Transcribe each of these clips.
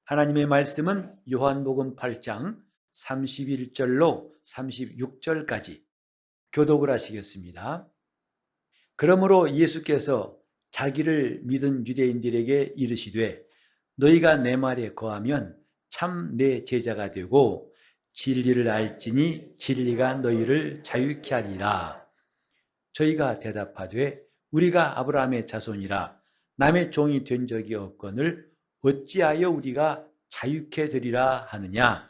하나님의 말씀은 요한복음 8장 31절로 36절까지 교독을 하시겠습니다. 그러므로 예수께서 자기를 믿은 유대인들에게 이르시되 너희가 내 말에 거하면 참 내 제자가 되고 진리를 알지니 진리가 너희를 자유케 하리라. 저희가 대답하되 우리가 아브라함의 자손이라 남의 종이 된 적이 없거늘 어찌하여 우리가 자유케 되리라 하느냐.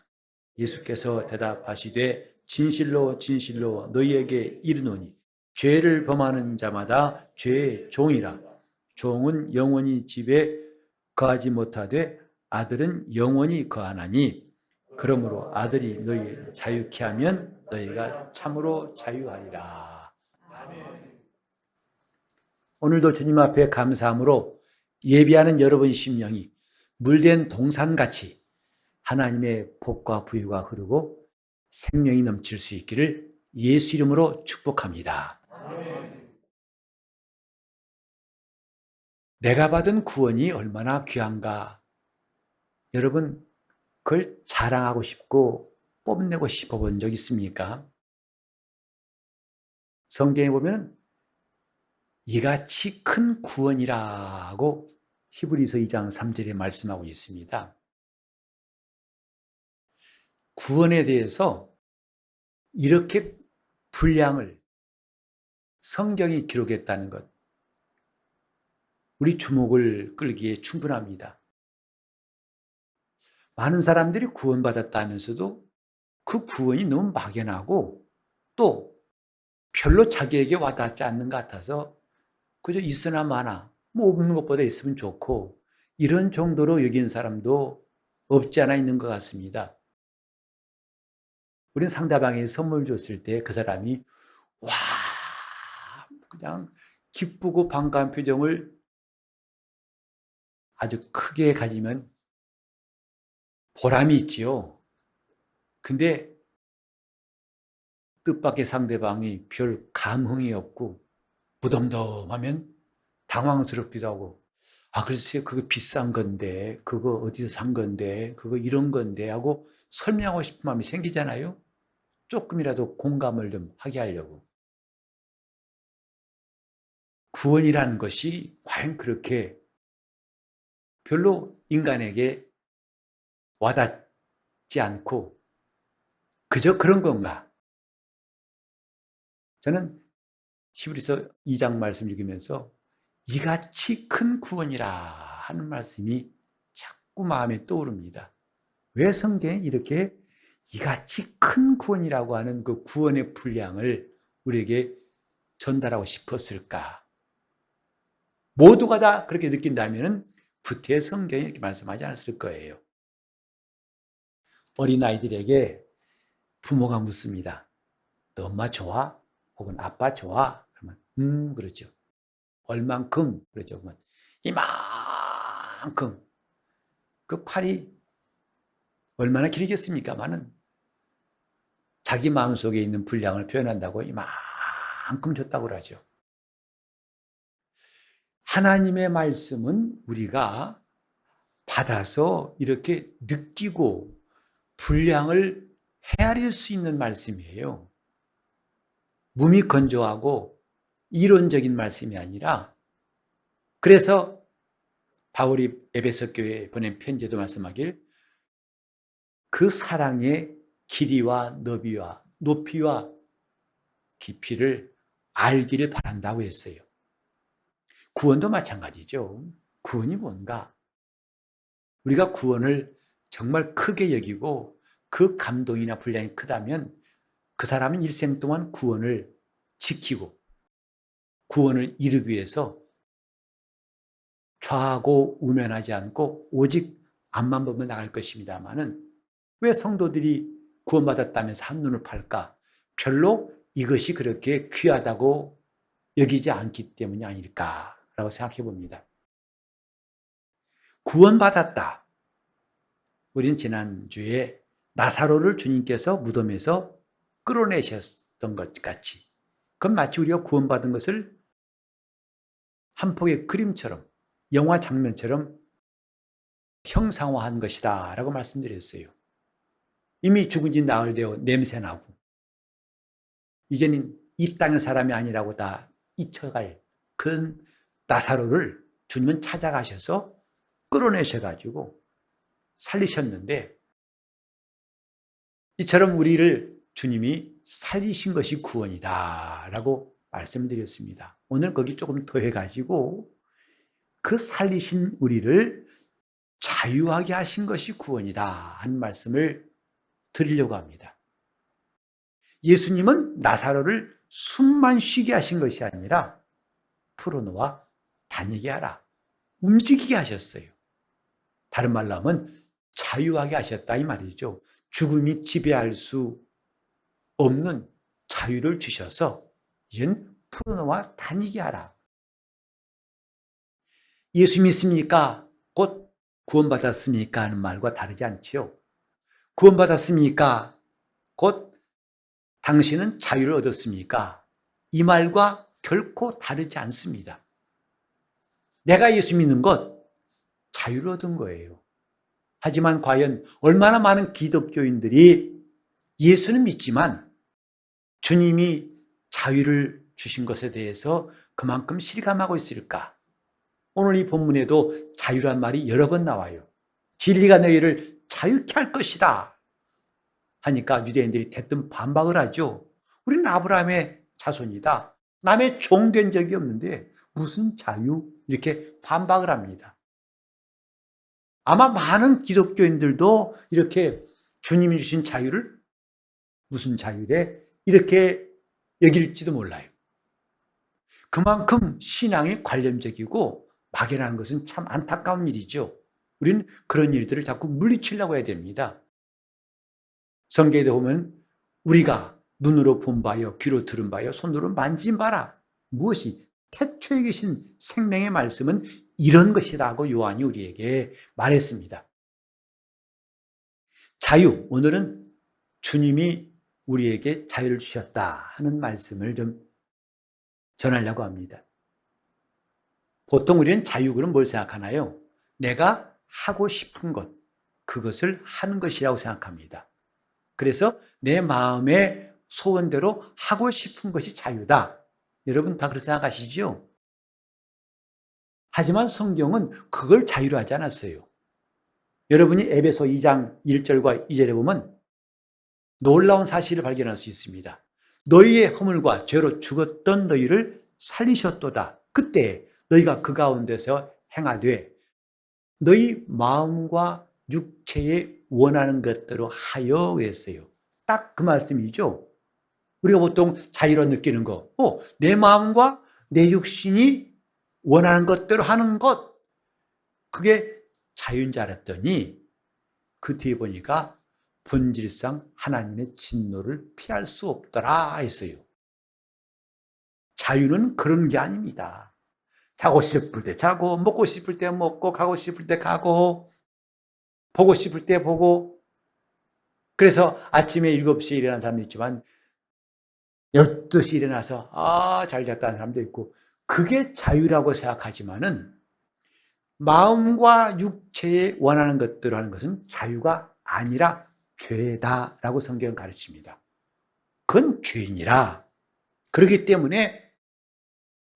예수께서 대답하시되 진실로 진실로 너희에게 이르노니 죄를 범하는 자마다 죄의 종이라. 종은 영원히 집에 거하지 못하되 아들은 영원히 거하나니 그러므로 아들이 너희를 자유케 하면 너희가 참으로 자유하리라. 오늘도 주님 앞에 감사함으로 예비하는 여러분 심령이 물된 동산같이 하나님의 복과 부유가 흐르고 생명이 넘칠 수 있기를 예수 이름으로 축복합니다. 내가 받은 구원이 얼마나 귀한가. 여러분 그걸 자랑하고 싶고 뽐내고 싶어 본 적 있습니까? 성경에 보면 이같이 큰 구원이라고 히브리서 2장 3절에 말씀하고 있습니다. 구원에 대해서 이렇게 분량을 성경이 기록했다는 것, 우리 주목을 끌기에 충분합니다. 많은 사람들이 구원받았다면서도 그 구원이 너무 막연하고 또 별로 자기에게 와닿지 않는 것 같아서 그저 있으나 마나 뭐 없는 것보다 있으면 좋고 이런 정도로 여기는 사람도 없지 않아 있는 것 같습니다. 우리는 상대방이 선물 줬을 때 그 사람이 와 그냥 기쁘고 반가운 표정을 아주 크게 가지면 보람이 있지요. 근데 뜻밖의 상대방이 별 감흥이 없고 무덤덤하면 당황스럽기도 하고 글쎄요 그거 비싼 건데 그거 어디서 산 건데 그거 이런 건데 하고 설명하고 싶은 마음이 생기잖아요. 조금이라도 공감을 좀 하게 하려고. 구원이라는 것이 과연 그렇게 별로 인간에게 와닿지 않고 그저 그런 건가? 저는 히브리서 2장 말씀 읽으면서 이같이 큰 구원이라 하는 말씀이 자꾸 마음에 떠오릅니다. 왜 성경에 이렇게 이같이 큰 구원이라고 하는 그 구원의 분량을 우리에게 전달하고 싶었을까? 모두가 다 그렇게 느낀다면 구태 성경이 이렇게 말씀하지 않았을 거예요. 어린아이들에게 부모가 묻습니다. 너 엄마 좋아? 혹은 아빠 좋아? 그러면 그러죠. 얼만큼? 그러죠. 그러면 이만큼. 그 팔이 얼마나 길겠습니까마는 자기 마음속에 있는 분량을 표현한다고 이만큼 줬다고 그러죠. 하나님의 말씀은 우리가 받아서 이렇게 느끼고 분량을 헤아릴 수 있는 말씀이에요. 몸이 건조하고 이론적인 말씀이 아니라 그래서 바울이 에베소 교회에 보낸 편지에도 말씀하길 그 사랑의 길이와 높이와 깊이를 알기를 바란다고 했어요. 구원도 마찬가지죠. 구원이 뭔가? 우리가 구원을 정말 크게 여기고 그 감동이나 분량이 크다면 그 사람은 일생 동안 구원을 지키고 구원을 이루기 위해서 좌하고 우면하지 않고 오직 앞만 보면 나갈 것입니다마는 왜 성도들이 구원받았다면서 한눈을 팔까? 별로 이것이 그렇게 귀하다고 여기지 않기 때문이 아닐까라고 생각해 봅니다. 구원받았다. 우린 지난주에 나사로를 주님께서 무덤에서 끌어내셨던 것 같이 그건 마치 우리가 구원받은 것을 한 폭의 그림처럼 영화 장면처럼 형상화한 것이다 라고 말씀드렸어요. 이미 죽은 지 나흘 되어 냄새나고 이제는 이 땅의 사람이 아니라고 다 잊혀갈 그런 나사로를 주님은 찾아가셔서 끌어내셔가지고 살리셨는데, 이처럼 우리를 주님이 살리신 것이 구원이다 라고 말씀드렸습니다. 오늘 거기 조금 더해가지고 그 살리신 우리를 자유하게 하신 것이 구원이다 하는 말씀을 드리려고 합니다. 예수님은 나사로를 숨만 쉬게 하신 것이 아니라 풀어놓아 다니게 하라, 움직이게 하셨어요. 다른 말로 하면 자유하게 하셨다 이 말이죠. 죽음이 지배할 수 없는 자유를 주셔서 이젠 풀어놓아 다니게 하라. 예수 믿습니까? 곧 구원받았습니까? 하는 말과 다르지 않지요. 구원받았습니까? 곧 당신은 자유를 얻었습니까? 이 말과 결코 다르지 않습니다. 내가 예수 믿는 것, 자유를 얻은 거예요. 하지만 과연 얼마나 많은 기독교인들이 예수는 믿지만 주님이 자유를 주신 것에 대해서 그만큼 실감하고 있을까? 오늘 이 본문에도 자유란 말이 여러 번 나와요. 진리가 너희를 자유케 할 것이다 하니까 유대인들이 대뜸 반박을 하죠. 우리는 아브라함의 자손이다. 남의 종 된 적이 없는데 무슨 자유? 이렇게 반박을 합니다. 아마 많은 기독교인들도 이렇게 주님이 주신 자유를 무슨 자유래? 이렇게 여길지도 몰라요. 그만큼 신앙이 관념적이고 막연한 것은 참 안타까운 일이죠. 우리는 그런 일들을 자꾸 물리치려고 해야 됩니다. 성경에 보면 우리가 눈으로 본 바요, 귀로 들은 바요, 손으로 만진 바라. 무엇이? 태초에 계신 생명의 말씀은 이런 것이라고 요한이 우리에게 말했습니다. 자유, 오늘은 주님이 우리에게 자유를 주셨다 하는 말씀을 좀 전하려고 합니다. 보통 우리는 자유 그럼 뭘 생각하나요? 내가 하고 싶은 것, 그것을 하는 것이라고 생각합니다. 그래서 내 마음의 소원대로 하고 싶은 것이 자유다. 여러분 다 그렇게 생각하시죠? 하지만 성경은 그걸 자유로 하지 않았어요. 여러분이 에베소 2장 1절과 2절에 보면 놀라운 사실을 발견할 수 있습니다. 너희의 허물과 죄로 죽었던 너희를 살리셨도다. 그때 너희가 그 가운데서 행하되 너희 마음과 육체에 원하는 것대로 하여 그랬어요. 딱 그 말씀이죠. 우리가 보통 자유로 느끼는 거, 내 마음과 내 육신이 원하는 것대로 하는 것, 그게 자유인 줄 알았더니 그 뒤에 보니까 본질상 하나님의 진노를 피할 수 없더라 했어요. 자유는 그런 게 아닙니다. 자고 싶을 때 자고, 먹고 싶을 때 먹고, 가고 싶을 때 가고, 보고 싶을 때 보고. 그래서 아침에 7시에 일어나는 사람도 있지만 12시에 일어나서 잘 잤다는 사람도 있고, 그게 자유라고 생각하지만은 마음과 육체에 원하는 것대로 하는 것은 자유가 아니라 죄다라고 성경은 가르칩니다. 그건 죄인이라. 그렇기 때문에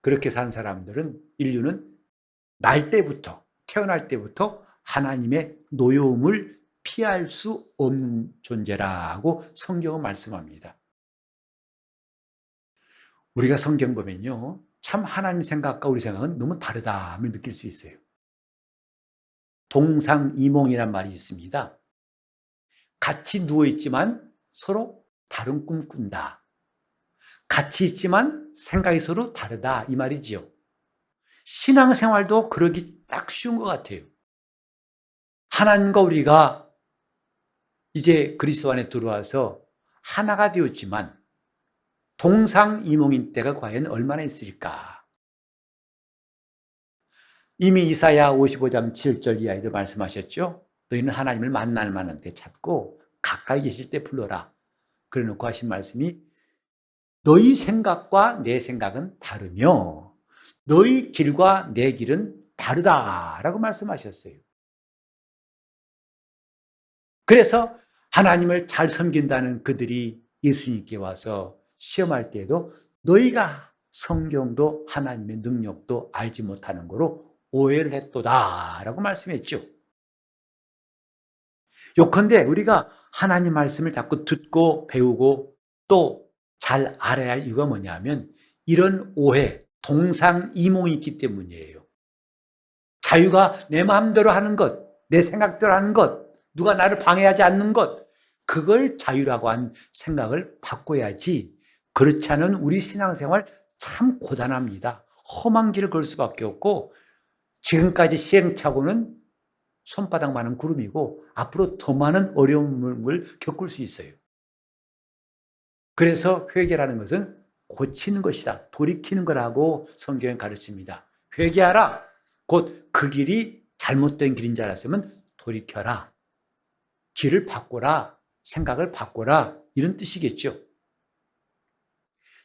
그렇게 산 사람들은, 인류는 태어날 때부터 하나님의 노여움을 피할 수 없는 존재라고 성경은 말씀합니다. 우리가 성경 보면요, 참 하나님 생각과 우리 생각은 너무 다르다함을 느낄 수 있어요. 동상이몽이란 말이 있습니다. 같이 누워있지만 서로 다른 꿈 꾼다. 같이 있지만 생각이 서로 다르다 이 말이지요. 신앙생활도 그러기 딱 쉬운 것 같아요. 하나님과 우리가 이제 그리스도 안에 들어와서 하나가 되었지만 동상이몽인 때가 과연 얼마나 있을까? 이미 이사야 55장 7절 이하에도 말씀하셨죠. 너희는 하나님을 만날 만한 때 찾고 가까이 계실 때 불러라. 그래 놓고 하신 말씀이 너희 생각과 내 생각은 다르며 너희 길과 내 길은 다르다라고 말씀하셨어요. 그래서 하나님을 잘 섬긴다는 그들이 예수님께 와서 시험할 때에도 너희가 성경도 하나님의 능력도 알지 못하는 거로 오해를 했도다라고 말씀했죠. 요컨대 우리가 하나님 말씀을 자꾸 듣고 배우고 또 잘 알아야 할 이유가 뭐냐면 이런 오해, 동상이몽이 있기 때문이에요. 자유가 내 마음대로 하는 것, 내 생각대로 하는 것, 누가 나를 방해하지 않는 것, 그걸 자유라고 한 생각을 바꿔야지. 그렇지 않은 우리 신앙생활 참 고단합니다. 험한 길을 걸 수밖에 없고 지금까지 시행착오는 손바닥만한 구름이고 앞으로 더 많은 어려움을 겪을 수 있어요. 그래서 회개라는 것은 고치는 것이다. 돌이키는 거라고 성경은 가르칩니다. 회개하라. 곧 그 길이 잘못된 길인 줄 알았으면 돌이켜라. 길을 바꿔라. 생각을 바꿔라. 이런 뜻이겠죠.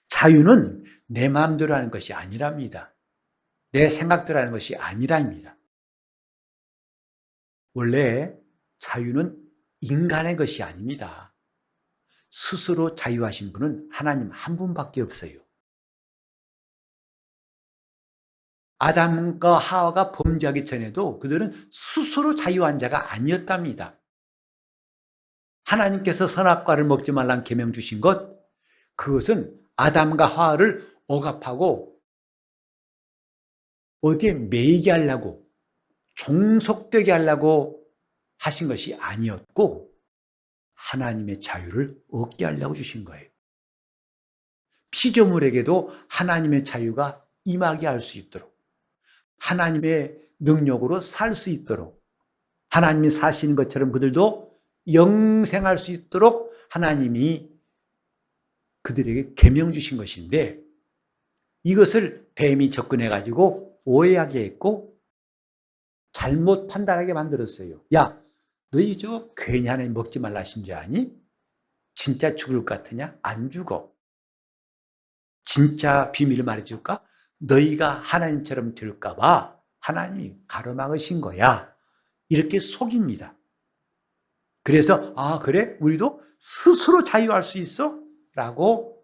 자유는 내 마음대로 하는 것이 아니랍니다. 내 생각대로 하는 것이 아니랍니다. 원래 자유는 인간의 것이 아닙니다. 스스로 자유하신 분은 하나님 한 분밖에 없어요. 아담과 하와가 범죄하기 전에도 그들은 스스로 자유한 자가 아니었답니다. 하나님께서 선악과를 먹지 말라는 계명 주신 것, 그것은 아담과 하와를 억압하고 어디에 매이게 하려고, 종속되게 하려고 하신 것이 아니었고 하나님의 자유를 얻게 하려고 주신 거예요. 피조물에게도 하나님의 자유가 임하게 할 수 있도록, 하나님의 능력으로 살 수 있도록, 하나님이 사시는 것처럼 그들도 영생할 수 있도록 하나님이 그들에게 계명 주신 것인데, 이것을 뱀이 접근해가지고 오해하게 했고 잘못 판단하게 만들었어요. 야, 너희 저 괜히 하나님 먹지 말라 하신 줄 아니? 진짜 죽을 것 같으냐? 안 죽어. 진짜 비밀을 말해줄까? 너희가 하나님처럼 될까 봐 하나님이 가로막으신 거야. 이렇게 속입니다. 그래서 아 그래? 우리도 스스로 자유할 수 있어? 라고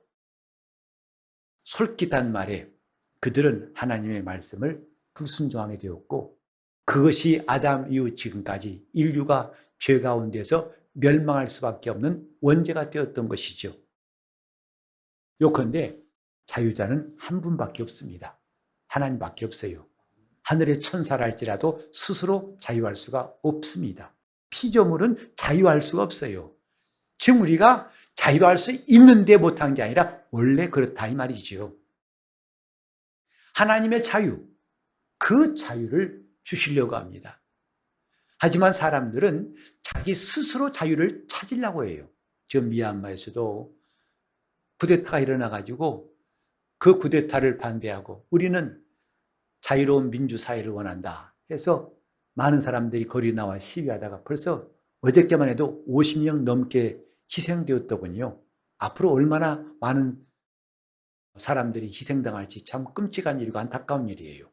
솔깃한 말에 그들은 하나님의 말씀을 불순종하게 되었고, 그것이 아담 이후 지금까지 인류가 죄 가운데서 멸망할 수밖에 없는 원죄가 되었던 것이죠. 요컨대 자유자는 한 분밖에 없습니다. 하나님밖에 없어요. 하늘의 천사랄지라도 스스로 자유할 수가 없습니다. 피조물은 자유할 수가 없어요. 지금 우리가 자유할 수 있는데 못한 게 아니라 원래 그렇다 이 말이죠. 하나님의 자유, 그 자유를 주시려고 합니다. 하지만 사람들은 자기 스스로 자유를 찾으려고 해요. 지금 미얀마에서도 쿠데타가 일어나가지고 그 쿠데타를 반대하고 우리는 자유로운 민주사회를 원한다 해서 많은 사람들이 거리에 나와 시위하다가 벌써 어저께만 해도 50명 넘게 희생되었더군요. 앞으로 얼마나 많은 사람들이 희생당할지 참 끔찍한 일이고 안타까운 일이에요.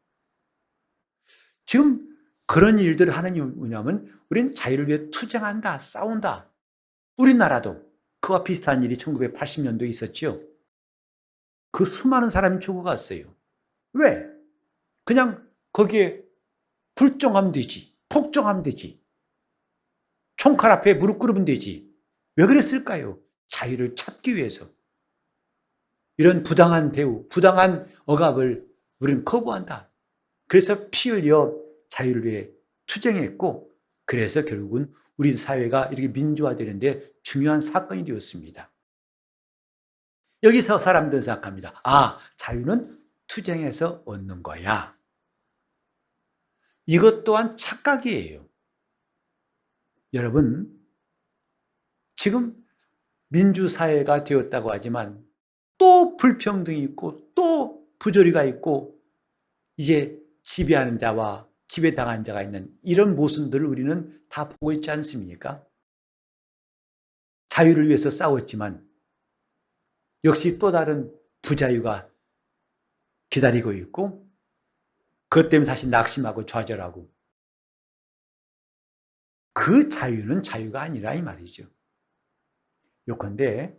지금 그런 일들을 하는 이유는 뭐냐면 우리는 자유를 위해 투쟁한다, 싸운다. 우리나라도 그와 비슷한 일이 1980년도에 있었죠. 그 수많은 사람이 죽어갔어요. 왜? 그냥 거기에 불종하면 되지, 폭종하면 되지, 총칼 앞에 무릎 꿇으면 되지. 왜 그랬을까요? 자유를 찾기 위해서. 이런 부당한 대우, 부당한 억압을 우리는 거부한다. 그래서 피 흘려 자유를 위해 투쟁했고, 그래서 결국은 우리 사회가 이렇게 민주화되는데 중요한 사건이 되었습니다. 여기서 사람들은 생각합니다. 아, 자유는 투쟁해서 얻는 거야. 이것 또한 착각이에요. 여러분, 지금 민주사회가 되었다고 하지만 또 불평등이 있고 또 부조리가 있고 이제 지배하는 자와 지배당한 자가 있는 이런 모습들을 우리는 다 보고 있지 않습니까? 자유를 위해서 싸웠지만 역시 또 다른 부자유가 기다리고 있고 그것 때문에 다시 낙심하고 좌절하고 그 자유는 자유가 아니라 이 말이죠. 요컨대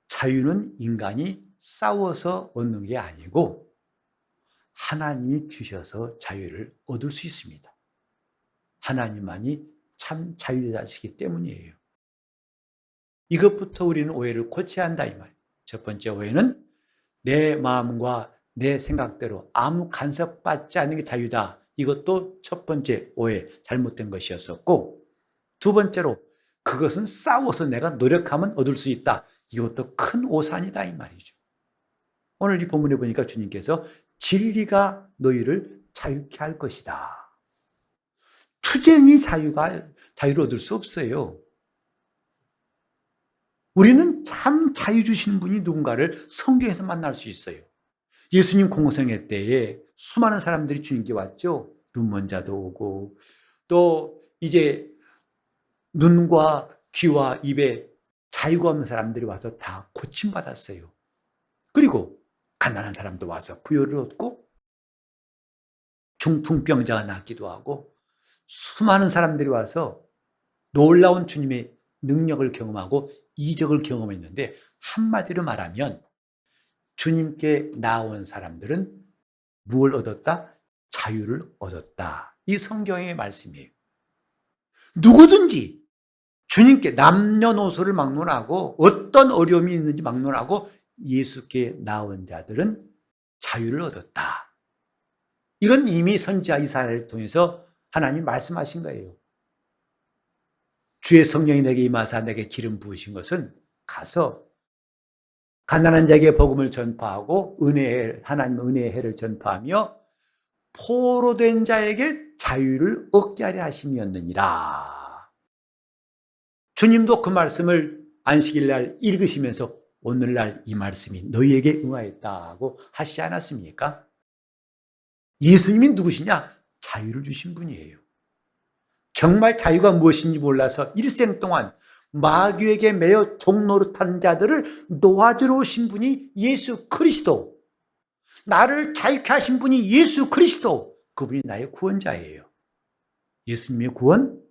자유는 인간이 싸워서 얻는 게 아니고 하나님이 주셔서 자유를 얻을 수 있습니다. 하나님만이 참 자유자시기 때문이에요. 이것부터 우리는 오해를 고쳐야 한다 이 말이에요. 첫 번째 오해는 내 마음과 내 생각대로 아무 간섭받지 않는 게 자유다. 이것도 첫 번째 오해, 잘못된 것이었었고, 두 번째로 그것은 싸워서 내가 노력하면 얻을 수 있다. 이것도 큰 오산이다 이 말이죠. 오늘 이 본문에 보니까 주님께서 진리가 너희를 자유케 할 것이다. 투쟁이 자유를 얻을 수 없어요. 우리는 참 자유 주시는 분이 누군가를 성경에서 만날 수 있어요. 예수님 공생애 때에 수많은 사람들이 주님께 왔죠. 눈먼 자도 오고, 또 이제 눈과 귀와 입에 자유가 없는 사람들이 와서 다 고침받았어요. 그리고 가난한 사람도 와서 부여를 얻고, 중풍병자가 낫기도 하고, 수많은 사람들이 와서 놀라운 주님의 능력을 경험하고 이적을 경험했는데, 한마디로 말하면 주님께 나온 사람들은 무엇을 얻었다? 자유를 얻었다. 이 성경의 말씀이에요. 누구든지 주님께 남녀노소를 막론하고 어떤 어려움이 있는지 막론하고 예수께 나온 자들은 자유를 얻었다. 이건 이미 선지자 이사야를 통해서 하나님 말씀하신 거예요. 주의 성령이 내게 임하사 내게 기름 부으신 것은 가서 가난한 자에게 복음을 전파하고 하나님 은혜의 해를 전파하며 포로된 자에게 자유를 얻게 하려 하심이었느니라. 주님도 그 말씀을 안식일 날 읽으시면서 오늘날 이 말씀이 너희에게 응하였다고 하시지 않았습니까? 예수님이 누구시냐? 자유를 주신 분이에요. 정말 자유가 무엇인지 몰라서 일생 동안 마귀에게 매여 종노릇한 자들을 놓아주러 오신 분이 예수 그리스도. 나를 자유케 하신 분이 예수 그리스도. 그분이 나의 구원자예요. 예수님의 구원,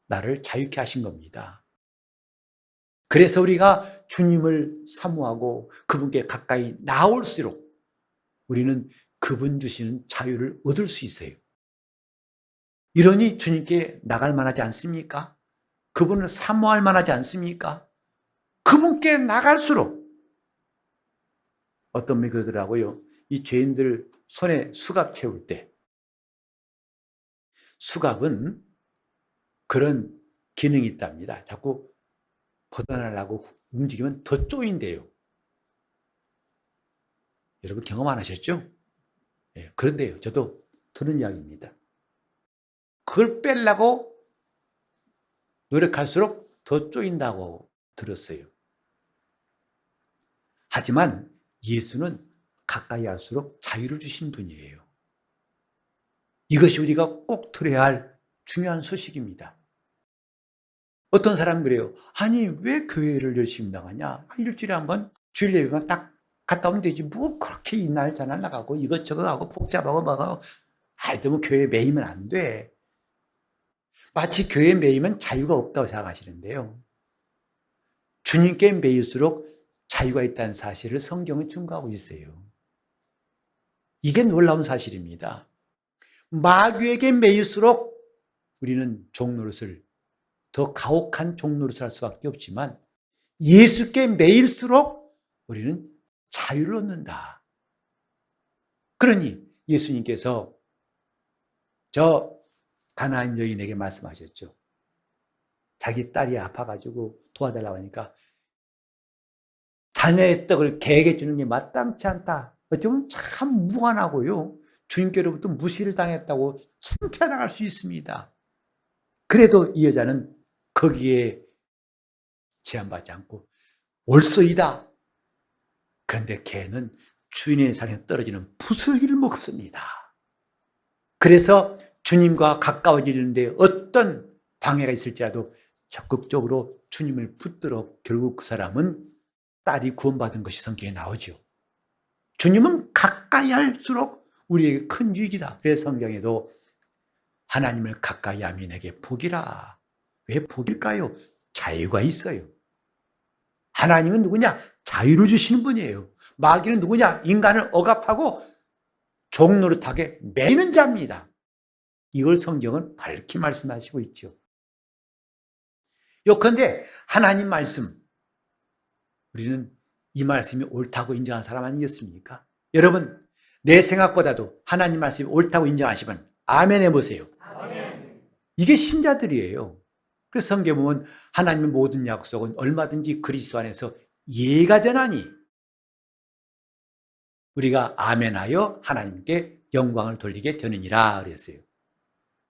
나를 자유케 하신 겁니다. 그래서 우리가 주님을 사모하고 그분께 가까이 나올수록 우리는 그분 주시는 자유를 얻을 수 있어요. 이러니 주님께 나갈 만하지 않습니까? 그분을 사모할 만하지 않습니까? 그분께 나갈수록 어떤 분이 그러더라고요. 이 죄인들 손에 수갑 채울 때 수갑은 그런 기능이 있답니다. 자꾸 벗어나려고 움직이면 더 쪼인대요. 여러분 경험 안 하셨죠? 네, 그런데요. 저도 들은 이야기입니다. 그걸 빼려고 노력할수록 더 쪼인다고 들었어요. 하지만 예수는 가까이 할수록 자유를 주신 분이에요. 이것이 우리가 꼭 들어야 할 중요한 소식입니다. 어떤 사람은 그래요. 아니 왜 교회를 열심히 나가냐? 일주일에 한 번 주일 예배만 딱 갔다 오면 되지. 뭐 그렇게 이날 저날 나가고 이것저것 하고 복잡하고 뭐하고 하여튼 뭐 교회에 매이면 안 돼. 마치 교회에 매이면 자유가 없다고 생각하시는데요. 주님께 매일수록 자유가 있다는 사실을 성경은 증거하고 있어요. 이게 놀라운 사실입니다. 마귀에게 매일수록 우리는 종노릇을 더 가혹한 종노릇을 할 수밖에 없지만 예수께 매일수록 우리는 자유를 얻는다. 그러니 예수님께서 저 가나안 여인에게 말씀하셨죠. 자기 딸이 아파가지고 도와달라고 하니까 자녀의 떡을 개에게 주는 게 마땅치 않다. 어쩌면 참 무관하고요. 주님께로부터 무시를 당했다고 창피당할 수 있습니다. 그래도 이 여자는 거기에 제한받지 않고 올소이다. 그런데 개는 주인의 상에 떨어지는 부스러기를 먹습니다. 그래서 주님과 가까워지는데 어떤 방해가 있을지라도 적극적으로 주님을 붙들어 결국 그 사람은 딸이 구원받은 것이 성경에 나오죠. 주님은 가까이 할수록 우리에게 큰 유익이다. 그래서 성경에도 하나님을 가까이 하면 내게 복이라. 왜 복일까요? 자유가 있어요. 하나님은 누구냐? 자유를 주시는 분이에요. 마귀는 누구냐? 인간을 억압하고 종노릇하게 매이는 자입니다. 이걸 성경은 밝히 말씀하시고 있죠. 요컨대 하나님 말씀, 우리는 이 말씀이 옳다고 인정한 사람 아니겠습니까? 여러분, 내 생각보다도 하나님 말씀이 옳다고 인정하시면 아멘 해보세요. 아멘. 이게 신자들이에요. 그래서 성경에 보면 하나님의 모든 약속은 얼마든지 그리스도 안에서 예가 되나니 우리가 아멘하여 하나님께 영광을 돌리게 되느니라 그랬어요.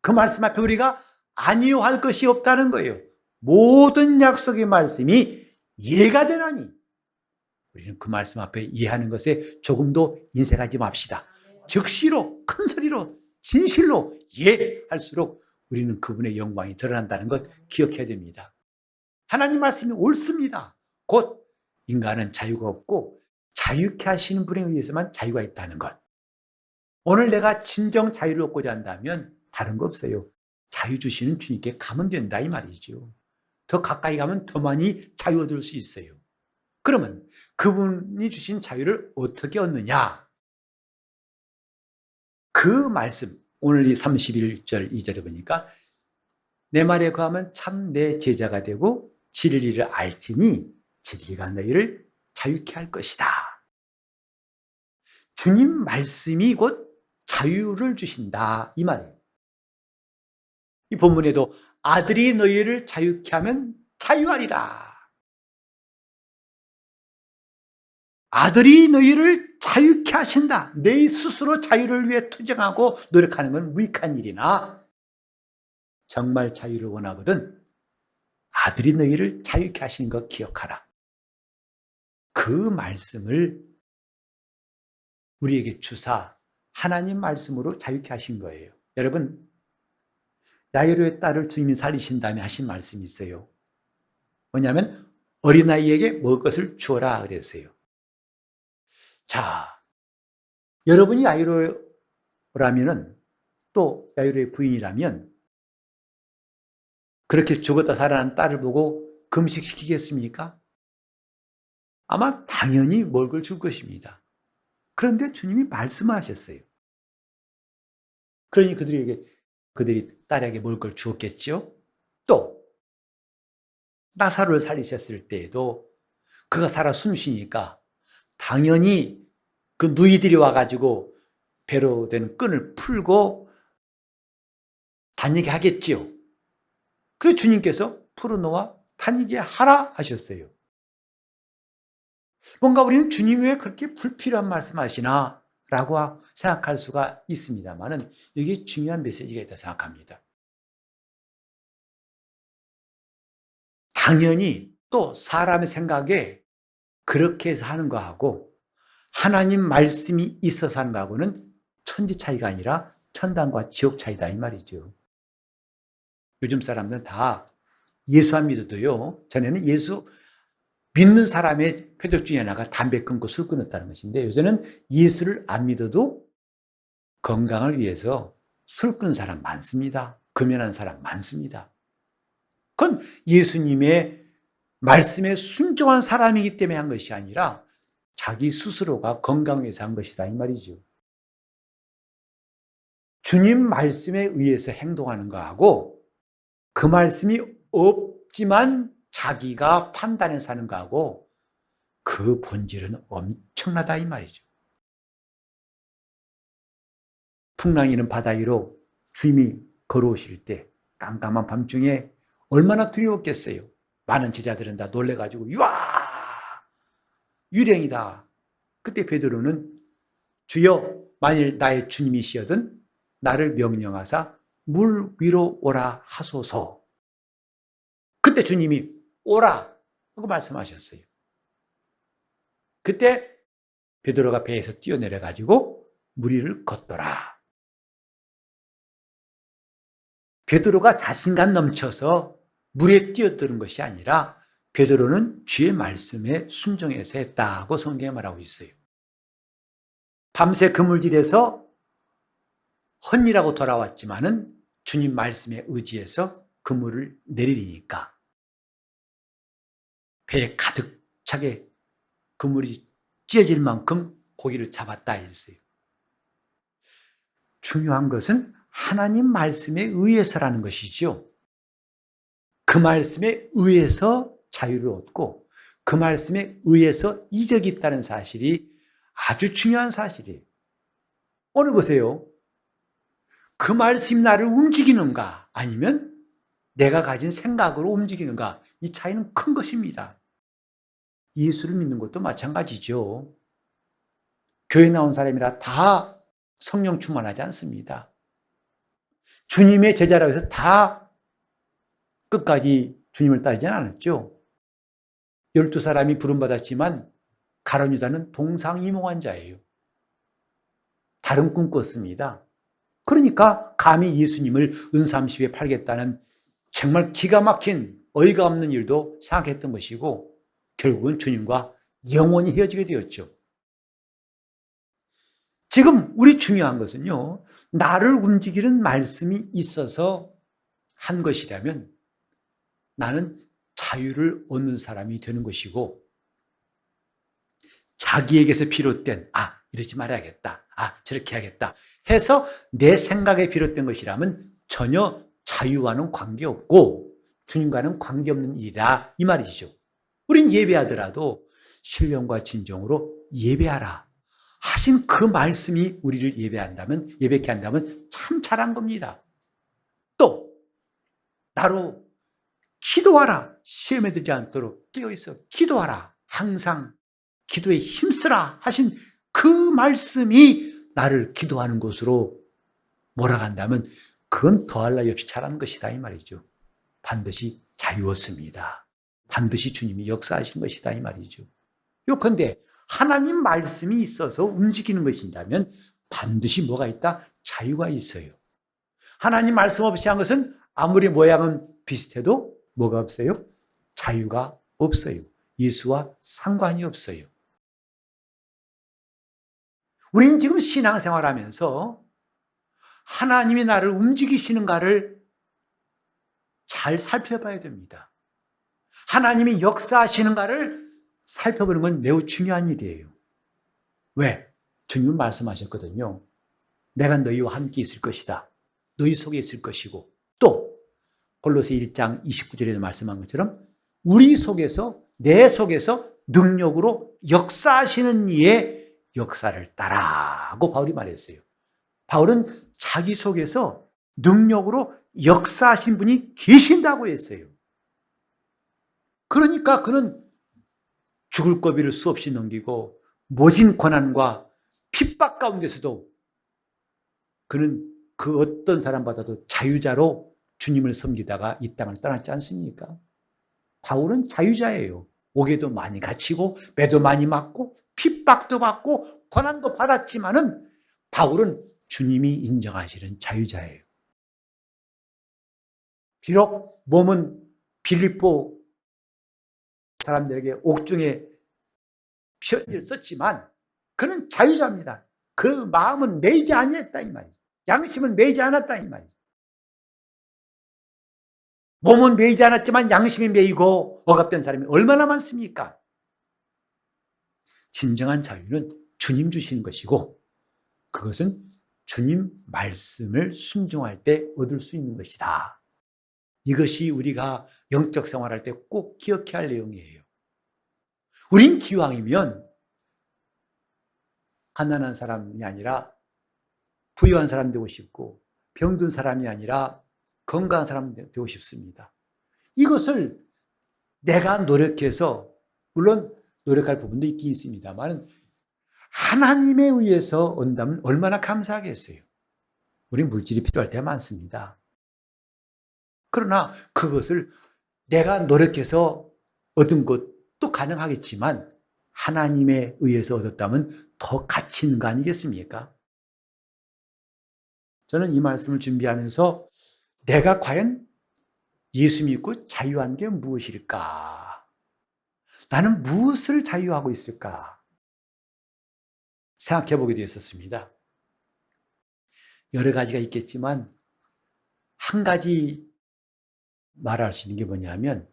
그 말씀 앞에 우리가 아니요 할 것이 없다는 거예요. 모든 약속의 말씀이 예가 되나니 우리는 그 말씀 앞에 이해하는 것에 조금도 인색하지 맙시다. 즉시로 큰 소리로 진실로 예할수록 우리는 그분의 영광이 드러난다는 것 기억해야 됩니다. 하나님 말씀이 옳습니다. 곧 인간은 자유가 없고 자유케 하시는 분에 의해서만 자유가 있다는 것. 오늘 내가 진정 자유를 얻고자 한다면 다른 거 없어요. 자유 주시는 주님께 가면 된다 이 말이죠. 더 가까이 가면 더 많이 자유 얻을 수 있어요. 그러면 그분이 주신 자유를 어떻게 얻느냐? 그 말씀, 오늘 이 31절 2절에 보니까 내 말에 거하면 참 내 제자가 되고 진리를 알지니 진리가 너희를 자유케 할 것이다. 주님 말씀이 곧 자유를 주신다 이 말이에요. 이 본문에도 아들이 너희를 자유케 하면 자유하리라. 아들이 너희를 자유케 하신다. 내 스스로 자유를 위해 투쟁하고 노력하는 건 무익한 일이나 정말 자유를 원하거든 아들이 너희를 자유케 하시는 거 기억하라. 그 말씀을 우리에게 주사 하나님 말씀으로 자유케 하신 거예요. 여러분, 야이로의 딸을 주님이 살리신 다음에 하신 말씀이 있어요. 뭐냐면 어린아이에게 먹을 것을 주어라 그랬어요. 자, 여러분이 야이로라면은 또 야이로의 부인이라면 그렇게 죽었다 살아난 딸을 보고 금식시키겠습니까? 아마 당연히 먹을 걸 줄 것입니다. 그런데 주님이 말씀하셨어요. 그러니 그들이 딸에게 먹을 걸 주었겠죠? 또 나사로를 살리셨을 때에도 그가 살아 숨쉬니까 당연히 그 누이들이 와가지고 배로 된 끈을 풀고 다니게 하겠지요. 그래서 주님께서 풀어놓아 다니게 하라 하셨어요. 뭔가 우리는 주님이 왜 그렇게 불필요한 말씀하시나 라고 생각할 수가 있습니다만 여기에 중요한 메시지가 있다고 생각합니다. 당연히 또 사람의 생각에 그렇게 해서 하는 거하고 하나님 말씀이 있어서 하는 거하고는 천지 차이가 아니라 천당과 지옥 차이다 이 말이죠. 요즘 사람들은 다 예수 안 믿어도요. 전에는 예수 믿는 사람의 표적 중에 하나가 담배 끊고 술 끊었다는 것인데 요새는 예수를 안 믿어도 건강을 위해서 술 끊는 사람 많습니다. 금연한 사람 많습니다. 그건 예수님의 말씀에 순종한 사람이기 때문에 한 것이 아니라 자기 스스로가 건강을 위해서 한 것이다 이 말이죠. 주님 말씀에 의해서 행동하는 거하고 그 말씀이 없지만 자기가 판단해서 하는 거하고 그 본질은 엄청나다 이 말이죠. 풍랑이는 바다 위로 주님이 걸어오실 때 깜깜한 밤중에 얼마나 두려웠겠어요. 많은 제자들은 다 놀래가지고 와 유령이다. 그때 베드로는 주여 만일 나의 주님이시여든 나를 명령하사 물 위로 오라 하소서. 그때 주님이 오라 하고 말씀하셨어요. 그때 베드로가 배에서 뛰어내려가지고 물 위를 걷더라. 베드로가 자신감 넘쳐서 물에 뛰어드는 것이 아니라 베드로는 주의 말씀에 순종해서 했다고 성경에 말하고 있어요. 밤새 그물질에서 헛일하고 돌아왔지만은 주님 말씀에 의지해서 그물을 내리니까 배에 가득 차게 그물이 찢어질 만큼 고기를 잡았다 했어요. 중요한 것은 하나님 말씀에 의해서라는 것이죠. 그 말씀에 의해서 자유를 얻고 그 말씀에 의해서 이적이 있다는 사실이 아주 중요한 사실이에요. 오늘 보세요. 그 말씀이 나를 움직이는가 아니면 내가 가진 생각으로 움직이는가, 이 차이는 큰 것입니다. 예수를 믿는 것도 마찬가지죠. 교회 나온 사람이라 다 성령 충만하지 않습니다. 주님의 제자라고 해서 다 끝까지 주님을 따르지 않았죠. 12사람이 부름받았지만 가룟 유다는 동상이몽한 자예요. 다른 꿈 꿨습니다. 그러니까 감히 예수님을 은삼십에 팔겠다는 정말 기가 막힌 어이가 없는 일도 생각했던 것이고 결국은 주님과 영원히 헤어지게 되었죠. 지금 우리 중요한 것은요, 나를 움직이는 말씀이 있어서 한 것이라면 나는 자유를 얻는 사람이 되는 것이고, 자기에게서 비롯된 이러지 말아야겠다, 저렇게 해야겠다 해서 내 생각에 비롯된 것이라면 전혀 자유와는 관계없고 주님과는 관계없는 일이다, 이 말이죠. 우린 예배하더라도 신령과 진정으로 예배하라 하신 그 말씀이 우리를 예배케 한다면 참 잘한 겁니다. 또 나로 기도하라, 시험에 들지 않도록 깨어있어 기도하라, 항상 기도에 힘쓰라 하신 그 말씀이 나를 기도하는 곳으로 몰아간다면 그건 더할 나위 없이 잘하는 것이다, 이 말이죠. 반드시 자유였습니다. 반드시 주님이 역사하신 것이다, 이 말이죠. 요컨대 하나님 말씀이 있어서 움직이는 것이라면 반드시 뭐가 있다? 자유가 있어요. 하나님 말씀 없이 한 것은 아무리 모양은 비슷해도 뭐가 없어요? 자유가 없어요. 예수와 상관이 없어요. 우리는 지금 신앙생활하면서 하나님이 나를 움직이시는가를 잘 살펴봐야 됩니다. 하나님이 역사하시는가를 살펴보는 건 매우 중요한 일이에요. 왜? 주님은 말씀하셨거든요. 내가 너희와 함께 있을 것이다. 너희 속에 있을 것이고, 또 골로새 1장 29절에도 말씀한 것처럼 우리 속에서, 내 속에서 능력으로 역사하시는 이의 역사를 따라고 바울이 말했어요. 바울은 자기 속에서 능력으로 역사하신 분이 계신다고 했어요. 그러니까 그는 죽을 고비를 수없이 넘기고 모진 고난과 핍박 가운데서도 그는 그 어떤 사람보다도 자유자로 주님을 섬기다가 이 땅을 떠났지 않습니까? 바울은 자유자예요. 옥에도 많이 갇히고 매도 많이 맞고 핍박도 받고 고난도 받았지만은 바울은 주님이 인정하시는 자유자예요. 비록 몸은 빌립보 사람들에게 옥중에 편지를 썼지만 그는 자유자입니다. 그 마음은 매이지 아니했다, 이 말이죠. 양심은 매이지 않았다, 이 말이죠. 몸은 매이지 않았지만 양심이 매이고 억압된 사람이 얼마나 많습니까? 진정한 자유는 주님 주시는 것이고 그것은 주님 말씀을 순종할 때 얻을 수 있는 것이다. 이것이 우리가 영적 생활할 때 꼭 기억해야 할 내용이에요. 우린 기왕이면 가난한 사람이 아니라 부유한 사람 되고 싶고 병든 사람이 아니라 건강한 사람 되고 싶습니다. 이것을 내가 노력해서, 물론 노력할 부분도 있긴 있습니다만 하나님에 의해서 온다면 얼마나 감사하겠어요. 우리 물질이 필요할 때가 많습니다. 그러나 그것을 내가 노력해서 얻은 것도 가능하겠지만 하나님에 의해서 얻었다면 더 가치 있는 거 아니겠습니까? 저는 이 말씀을 준비하면서 내가 과연 예수 믿고 자유한 게 무엇일까? 나는 무엇을 자유하고 있을까? 생각해 보게 되었습니다. 여러 가지가 있겠지만 한 가지 말할 수 있는 게 뭐냐면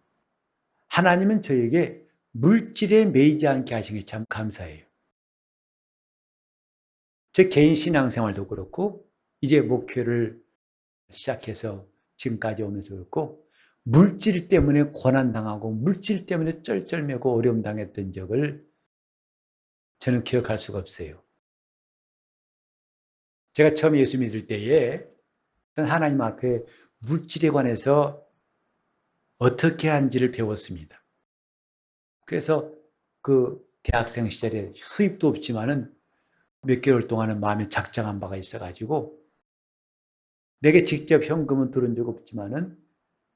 하나님은 저에게 물질에 매이지 않게 하신 게 참 감사해요. 제 개인 신앙생활도 그렇고 이제 목회를 시작해서 지금까지 오면서 그렇고 물질 때문에 고난당하고 물질 때문에 쩔쩔매고 어려움 당했던 적을 저는 기억할 수가 없어요. 제가 처음 예수 믿을 때에 하나님 앞에 물질에 관해서 어떻게 하는지를 배웠습니다. 그래서 그 대학생 시절에 수입도 없지만은 몇 개월 동안은 마음에 작정한 바가 있어가지고 내게 직접 현금은 들은 적 없지만은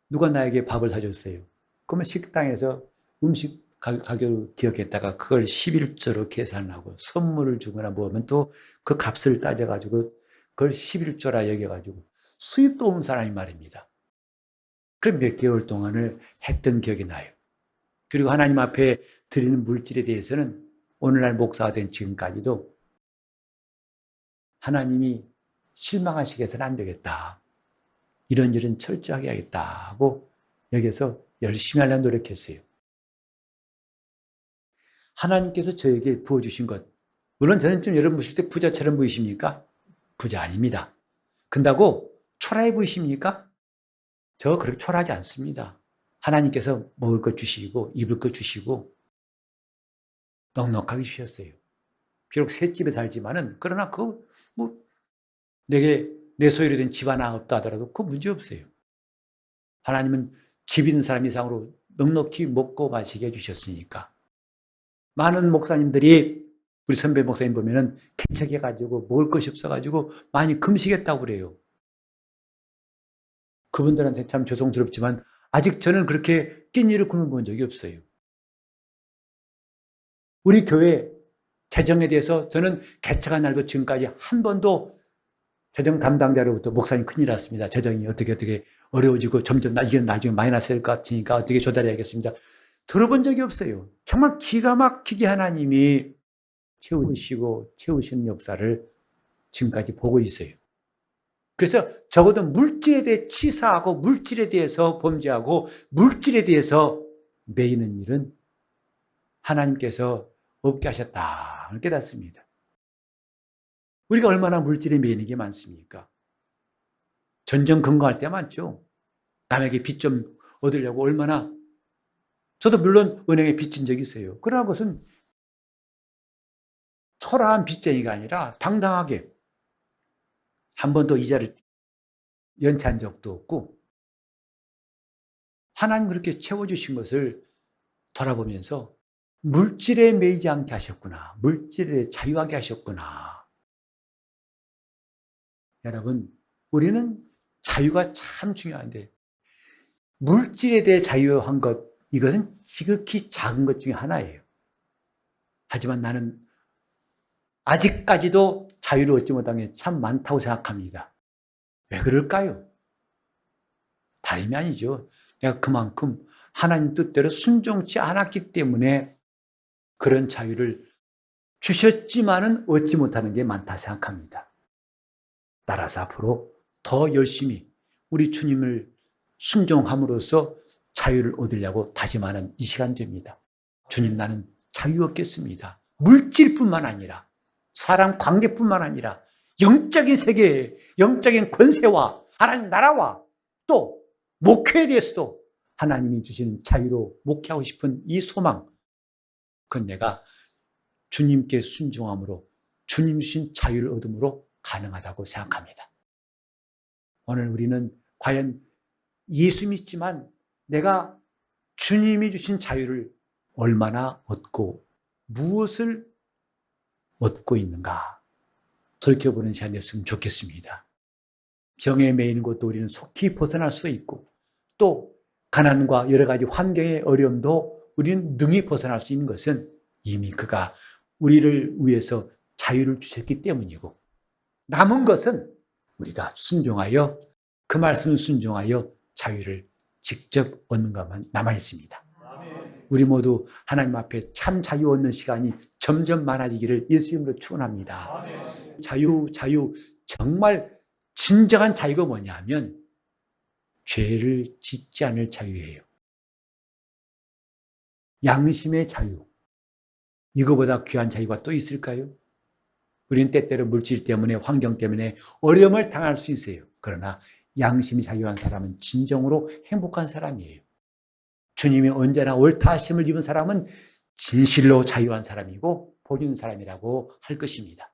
누가 나에게 밥을 사줬어요. 그러면 식당에서 음식 가격을 기억했다가 그걸 11조로 계산하고 선물을 주거나 뭐 하면 또 그 값을 따져가지고 그걸 11조라 여겨가지고 수입도 없는 사람이 말입니다. 그럼 몇 개월 동안을 했던 기억이 나요. 그리고 하나님 앞에 드리는 물질에 대해서는 오늘날 목사가 된 지금까지도 하나님이 실망하시게 해서는 안 되겠다. 이런 일은 철저하게 하겠다고 여기서 열심히 하려고 노력했어요. 하나님께서 저에게 부어주신 것, 물론 저는 좀 여러분 보실 때 부자처럼 보이십니까? 부자 아닙니다. 근다고 초라해 보이십니까? 저 그렇게 초라하지 않습니다. 하나님께서 먹을 것 주시고 입을 것 주시고 넉넉하게 주셨어요. 비록 셋집에 살지만은 그러나 내게 내 소유로 된 집 하나 없다 하더라도 그 문제 없어요. 하나님은 집 있는 사람 이상으로 넉넉히 먹고 마시게 해주셨으니까. 많은 목사님들이 우리 선배 목사님 보면은 개척해가지고 먹을 것이 없어가지고 많이 금식했다고 그래요. 그분들한테 참 죄송스럽지만 아직 저는 그렇게 끼니를 굶어 본 적이 없어요. 우리 교회 재정에 대해서 저는 개척한 날도 지금까지 한 번도 재정 담당자로부터 목사님 큰일 났습니다. 재정이 어떻게 어려워지고 점점 이게 나중에 마이너스 될 것 같으니까 어떻게 조달해야겠습니다. 들어본 적이 없어요. 정말 기가 막히게 하나님이 채우시는 역사를 지금까지 보고 있어요. 그래서 적어도 물질에 대해 치사하고 물질에 대해서 범죄하고 물질에 대해서 매이는 일은 하나님께서 없게 하셨다를 깨닫습니다. 우리가 얼마나 물질에 매이는 게 많습니까? 전전긍긍할 때 많죠. 남에게 빚 좀 얻으려고 얼마나. 저도 물론 은행에 빚진 적이 있어요. 그러나 그것은 초라한 빚쟁이가 아니라 당당하게 한 번도 이자를 연체한 적도 없고 하나님 그렇게 채워주신 것을 돌아보면서 물질에 매이지 않게 하셨구나. 물질에 자유하게 하셨구나. 여러분, 우리는 자유가 참 중요한데 물질에 대해 자유한 것, 이것은 지극히 작은 것 중에 하나예요. 하지만 나는 아직까지도 자유를 얻지 못한 게 참 많다고 생각합니다. 왜 그럴까요? 다름이 아니죠. 내가 그만큼 하나님 뜻대로 순종치 않았기 때문에 그런 자유를 주셨지만은 얻지 못하는 게 많다 생각합니다. 따라서 앞으로 더 열심히 우리 주님을 순종함으로써 자유를 얻으려고 다짐하는 이 시간입니다. 주님, 나는 자유 얻겠습니다. 물질뿐만 아니라 사람 관계뿐만 아니라 영적인 세계, 영적인 권세와 하나님 나라와 또 목회에 대해서도 하나님이 주시는 자유로 목회하고 싶은 이 소망, 그건 내가 주님께 순종함으로 주님 주신 자유를 얻음으로 가능하다고 생각합니다. 오늘 우리는 과연 예수 믿지만 내가 주님이 주신 자유를 얼마나 얻고 무엇을 얻고 있는가 돌이켜보는 시간이 됐으면 좋겠습니다. 병에 매이는 것도 우리는 속히 벗어날 수 있고 또 가난과 여러 가지 환경의 어려움도 우리는 능히 벗어날 수 있는 것은 이미 그가 우리를 위해서 자유를 주셨기 때문이고 남은 것은 우리가 순종하여 그 말씀을 순종하여 자유를 직접 얻는 것만 남아 있습니다. 우리 모두 하나님 앞에 참 자유 얻는 시간이 점점 많아지기를 예수 이름으로 축원합니다. 자유 정말 진정한 자유가 뭐냐면 죄를 짓지 않을 자유예요. 양심의 자유. 이거보다 귀한 자유가 또 있을까요? 우리는 때때로 물질 때문에, 환경 때문에 어려움을 당할 수 있어요. 그러나 양심이 자유한 사람은 진정으로 행복한 사람이에요. 주님이 언제나 옳다 하심을 입은 사람은 진실로 자유한 사람이고 복 있는 사람이라고 할 것입니다.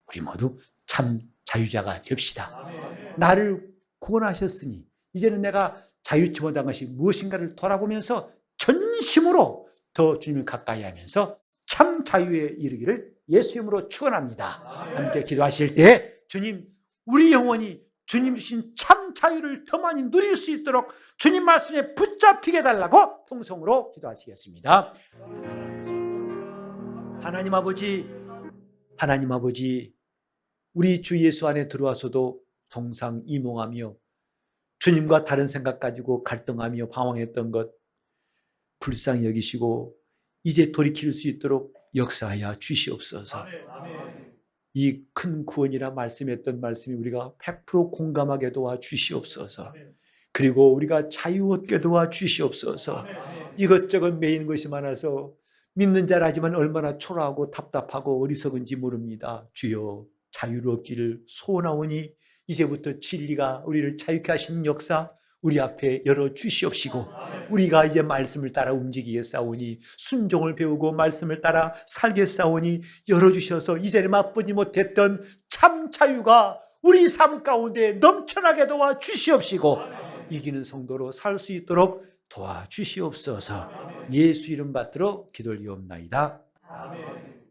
우리 모두 참 자유자가 됩시다. 나를 구원하셨으니 이제는 내가 자유치 못한 것이 무엇인가를 돌아보면서 전심으로 더 주님을 가까이 하면서 참 자유에 이르기를 예수 이름으로 축원합니다. 함께 기도하실 때 주님, 우리 영혼이 주님 주신 참 자유를 더 많이 누릴 수 있도록 주님 말씀에 붙잡히게 해달라고 통성으로 기도하시겠습니다. 하나님 아버지, 우리 주 예수 안에 들어와서도 동상이몽하며 주님과 다른 생각 가지고 갈등하며 방황했던 것 불쌍히 여기시고 이제 돌이킬 수 있도록 역사하여 주시옵소서. 이 큰 구원이라 말씀했던 말씀이 우리가 100% 공감하게 도와 주시옵소서. 그리고 우리가 자유 얻게 도와 주시옵소서. 이것저것 매이는 것이 많아서 믿는 자라지만 얼마나 초라하고 답답하고 어리석은지 모릅니다. 주여, 자유를 얻기를 소원하오니 이제부터 진리가 우리를 자유케 하시는 역사 우리 앞에 열어주시옵시고 우리가 이제 말씀을 따라 움직이겠사오니 순종을 배우고 말씀을 따라 살겠사오니 열어주셔서 이제는 맛보지 못했던 참 자유가 우리 삶 가운데 넘쳐나게 도와주시옵시고 이기는 성도로 살 수 있도록 도와주시옵소서. 예수 이름 받들어 기도를 이옵나이다. 아멘.